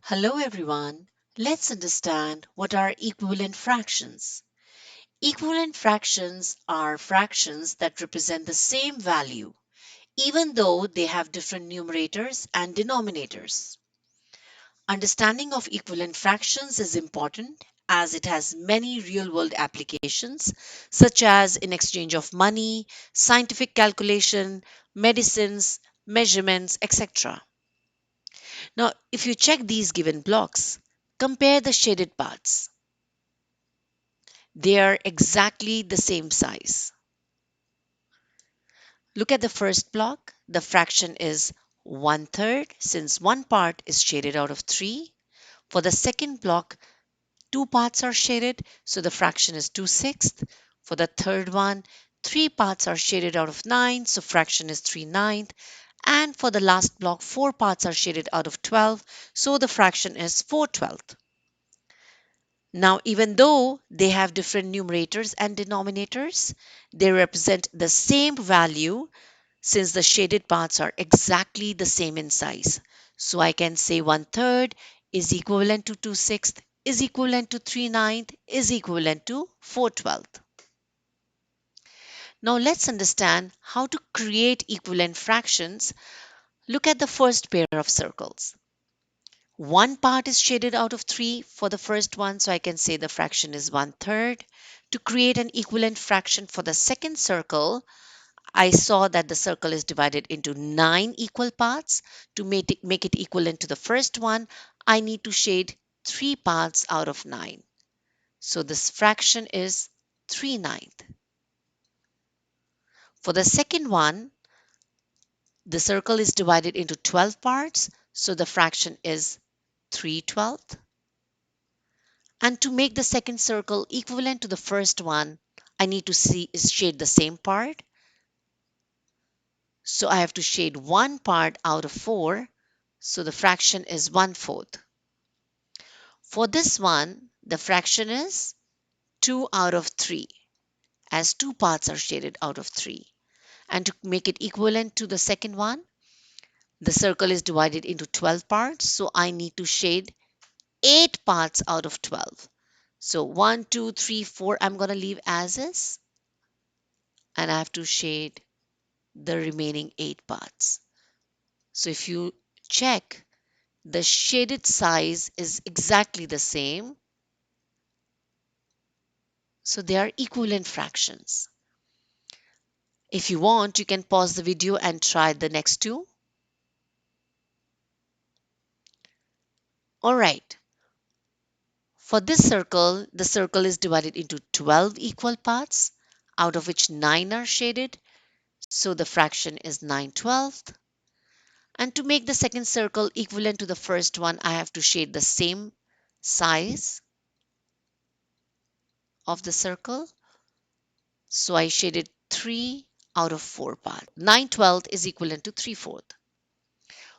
Hello everyone. Let's understand what are equivalent fractions. Equivalent fractions are fractions that represent the same value, even though they have different numerators and denominators. Understanding of equivalent fractions is important as it has many real-world applications, such as in exchange of money, scientific calculation, medicines, measurements, etc. Now, if you check these given blocks, compare the shaded parts. They are exactly the same size. Look at the first block. The fraction is 1/3 since one part is shaded out of 3. For the second block, two parts are shaded, so the fraction is 2/6. For the third one, three parts are shaded out of 9, so fraction is 3/9. And for the last block, four parts are shaded out of 12, so the fraction is 4/12. Now, even though they have different numerators and denominators, they represent the same value since the shaded parts are exactly the same in size. So I can say 1/3 is equivalent to 2/6 is equivalent to 3/9 is equivalent to 4/12. Now let's understand how to create equivalent fractions. Look at the first pair of circles. One part is shaded out of 3 for the first one, so I can say the fraction is 1/3. To create an equivalent fraction for the second circle, I saw that the circle is divided into 9 equal parts. To make it equivalent to the first one, I need to shade 3 parts out of 9. So this fraction is 3/9. For the second one, the circle is divided into 12 parts, so the fraction is 3/12. And to make the second circle equivalent to the first one, I need to shade the same part. So I have to shade one part out of 4. So the fraction is 1/4. For this one, the fraction is 2 out of 3, as two parts are shaded out of 3. And to make it equivalent to the second one, the circle is divided into 12 parts. So I need to shade 8 parts out of 12. So 1, 2, 3, 4, I'm going to leave as is. And I have to shade the remaining 8 parts. So if you check, the shaded size is exactly the same. So they are equivalent fractions. If you want, you can pause the video and try the next two. All right. For this circle, the circle is divided into 12 equal parts, out of which 9 are shaded. So the fraction is 9/12. And to make the second circle equivalent to the first one, I have to shade the same size of the circle. So I shaded 3 out of 4 parts. 9/12 is equivalent to 3/4.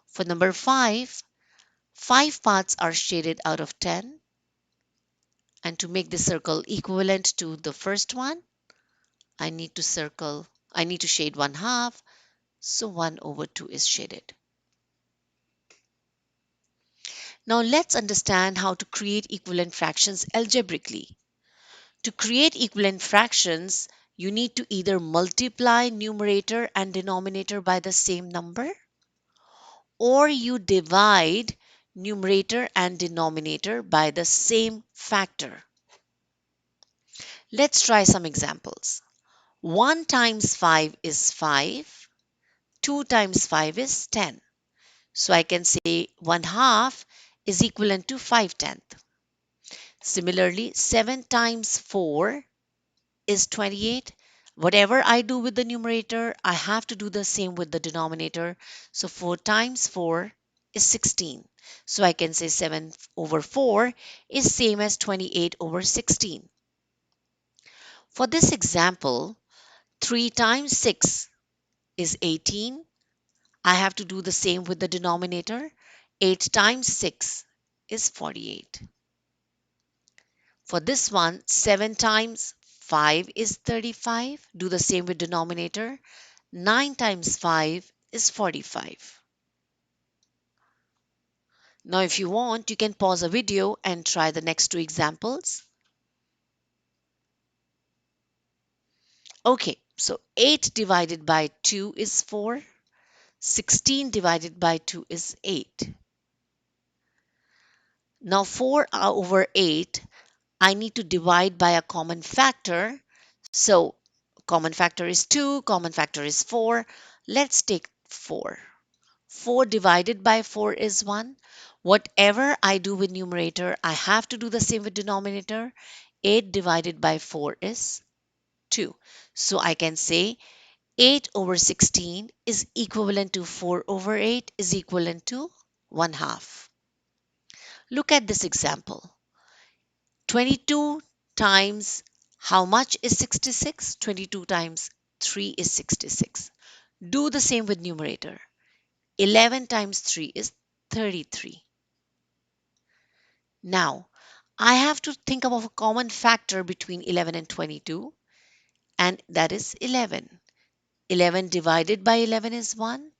For number 5, 5 parts are shaded out of 10. And to make the circle equivalent to the first one, I need to shade 1/2. So 1/2 is shaded. Now let's understand how to create equivalent fractions algebraically. To create equivalent fractions, you need to either multiply numerator and denominator by the same number, or you divide numerator and denominator by the same factor. Let's try some examples. 1 times 5 is 5. 2 times 5 is 10. So I can say 1/2 is equivalent to 5/10. Similarly, 7 times 4 is 28. Whatever I do with the numerator, I have to do the same with the denominator. So 4 times 4 is 16. So I can say 7/4 is same as 28/16. For this example, 3 times 6 is 18. I have to do the same with the denominator. 8 times 6 is 48. For this one, 7 times 5 is 35. Do the same with denominator. 9 times 5 is 45. Now, if you want, you can pause a video and try the next two examples. Okay, so 8 divided by 2 is 4. 16 divided by 2 is 8. Now 4 over 8, I need to divide by a common factor. So common factor is 2, common factor is 4. Let's take 4. 4 divided by 4 is 1. Whatever I do with numerator, I have to do the same with denominator. 8 divided by 4 is 2. So I can say 8 over 16 is equivalent to 4 over 8 is equivalent to 1 half. Look at this example. 22 times how much is 66? 22 times 3 is 66. Do the same with numerator. 11 times 3 is 33. Now, I have to think of a common factor between 11 and 22, and that is 11. 11 divided by 11 is 1.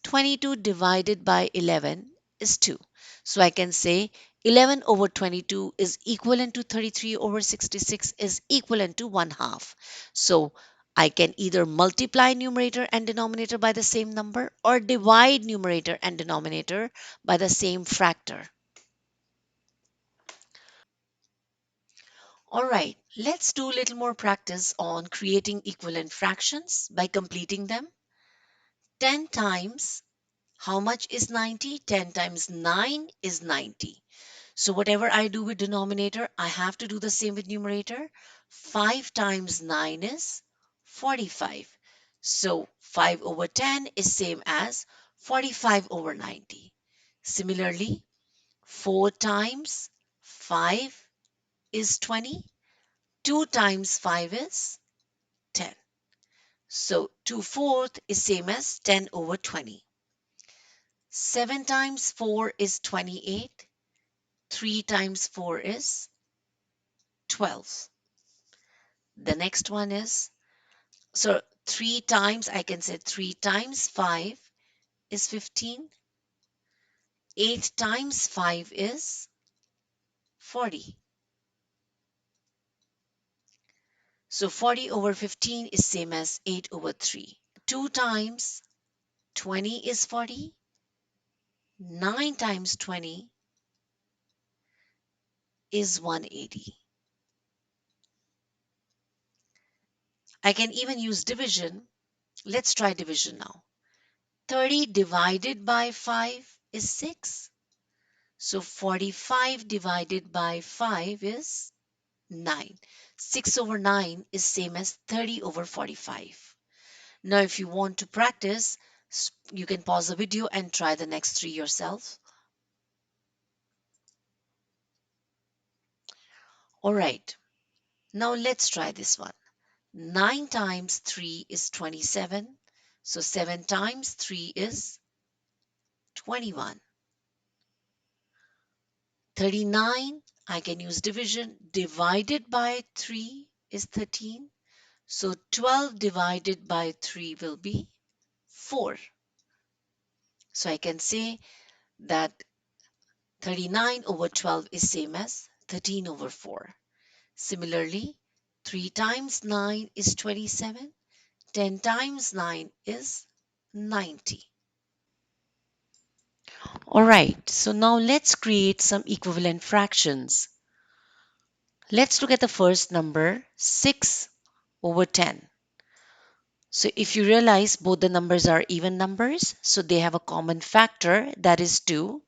22 divided by 11 is 2. So I can say 11 over 22 is equivalent to 33 over 66 is equivalent to 1 half. So I can either multiply numerator and denominator by the same number or divide numerator and denominator by the same factor. Alright, let's do a little more practice on creating equivalent fractions by completing them. 10 times how much is 90? 10 times 9 is 90. So whatever I do with denominator, I have to do the same with numerator. 5 times 9 is 45. So 5 over 10 is same as 45 over 90. Similarly, 4 times 5 is 20. 2 times 5 is 10. So 2/4 is same as 10 over 20. 7 times 4 is 28. 3 times 4 is 12. The next one is, so 3 times, I can say 3 times 5 is 15. 8 times 5 is 40. So 40 over 15 is same as 8 over 3. 2 times 20 is 40. 9 times 20 is 180. I can even use division. Let's try division now. 30 divided by 5 is 6. So 45 divided by 5 is 9. 6 over 9 is same as 30 over 45. Now if you want to practice, you can pause the video and try the next three yourself. Alright, now let's try this one. 9 times 3 is 27. So 7 times 3 is 21. 39, I can use division. Divided by 3 is 13. So 12 divided by 3 will be 4. So I can say that 39 over 12 is same as 13 over 4. Similarly, 3 times 9 is 27. 10 times 9 is 90. Alright, so now let's create some equivalent fractions. Let's look at the first number, 6 over 10. So if you realize both the numbers are even numbers, so they have a common factor, that is 2.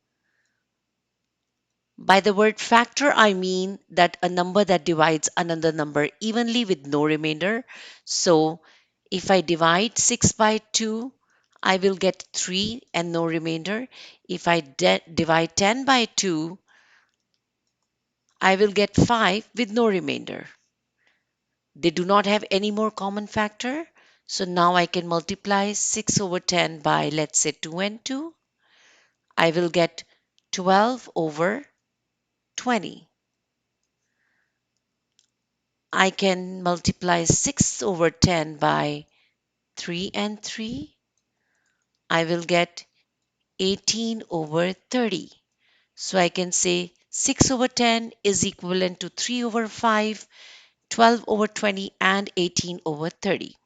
By the word factor, I mean that a number that divides another number evenly with no remainder. So if I divide 6 by 2, I will get 3 and no remainder. If I divide 10 by 2, I will get 5 with no remainder. They do not have any more common factor. So now I can multiply 6 over 10 by, let's say, 2 and 2. I will get 12 over 20. I can multiply 6 over 10 by 3 and 3. I will get 18 over 30. So I can say 6 over 10 is equivalent to 3 over 5, 12 over 20, and 18 over 30.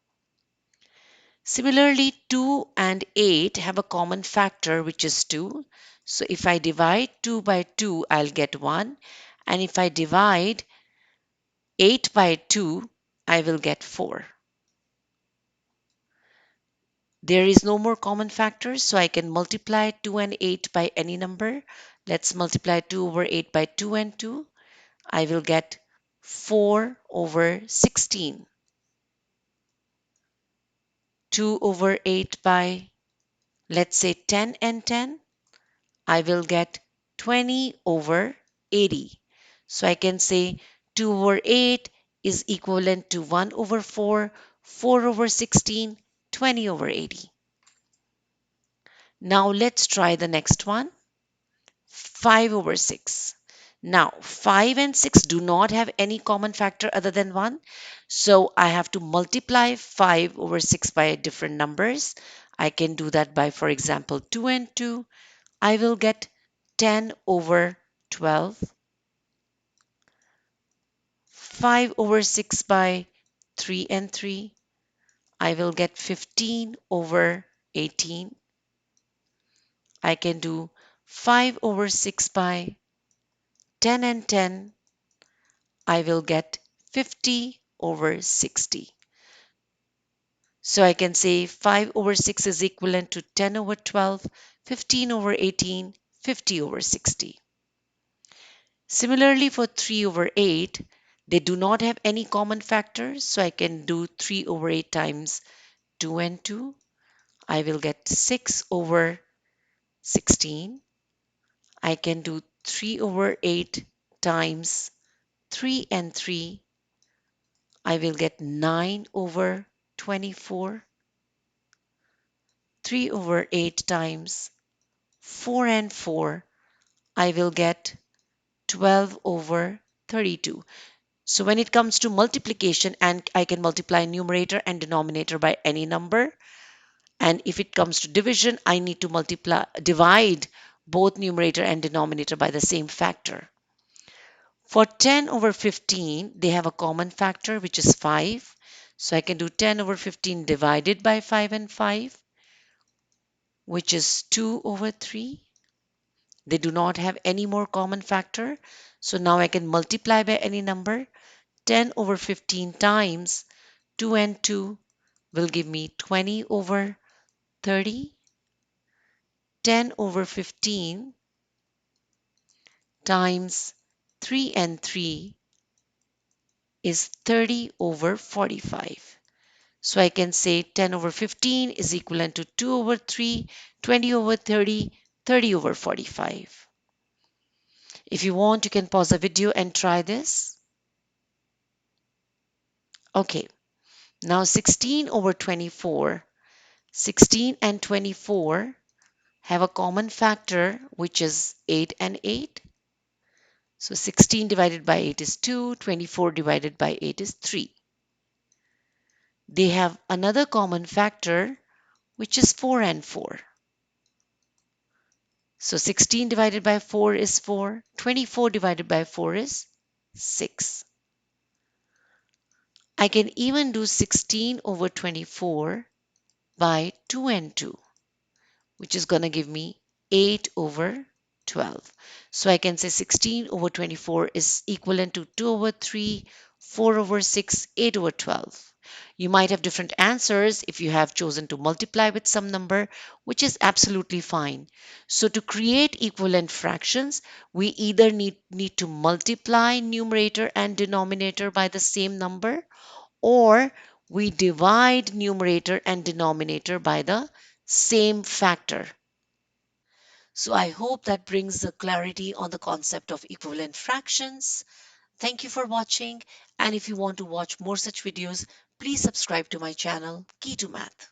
Similarly, 2 and 8 have a common factor, which is 2. So if I divide 2 by 2, I'll get 1. And if I divide 8 by 2, I will get 4. There is no more common factors, so I can multiply 2 and 8 by any number. Let's multiply 2 over 8 by 2 and 2. I will get 4 over 16. 2 over 8 by, let's say, 10 and 10. I will get 20 over 80. So I can say 2 over 8 is equivalent to 1 over 4, 4 over 16, 20 over 80. Now let's try the next one. 5 over 6. Now 5 and 6 do not have any common factor other than 1. So I have to multiply 5 over 6 by different numbers. I can do that by, for example, 2 and 2. I will get 10 over 12. 5 over 6 by 3 and 3. I will get 15 over 18. I can do 5 over 6 by 10 and 10. I will get 50 over 60. So I can say 5 over 6 is equivalent to 10 over 12, 15 over 18, 50 over 60. Similarly, for 3 over 8, they do not have any common factors. So I can do 3 over 8 times 2 and 2. I will get 6 over 16. I can do 3 over 8 times 3 and 3. I will get 9 over 24. 3 over 8 times 4 and 4. I will get 12 over 32. So when it comes to multiplication, and I can multiply numerator and denominator by any number. And if it comes to division, I need to divide both numerator and denominator by the same factor. For 10 over 15, they have a common factor, which is 5. So I can do 10 over 15 divided by 5 and 5, which is 2 over 3. They do not have any more common factor. So now I can multiply by any number. 10 over 15 times 2 and 2 will give me 20 over 30. 10 over 15 times 3 and 3 is 30 over 45. So I can say 10 over 15 is equivalent to 2 over 3, 20 over 30, 30 over 45. If you want, you can pause the video and try this. Okay, now 16 over 24. 16 and 24 have a common factor, which is 8 and 8. So 16 divided by 8 is 2, 24 divided by 8 is 3. They have another common factor, which is 4 and 4. So 16 divided by 4 is 4. 24 divided by 4 is 6. I can even do 16 over 24 by 2 and 2, which is going to give me 8 over 12. So I can say 16 over 24 is equivalent to 2 over 3, 4 over 6, 8 over 12. You might have different answers if you have chosen to multiply with some number, which is absolutely fine. So to create equivalent fractions, we either need to multiply numerator and denominator by the same number, or we divide numerator and denominator by the same factor. So I hope that brings the clarity on the concept of equivalent fractions. Thank you for watching, and if you want to watch more such videos, please subscribe to my channel, Key to Math.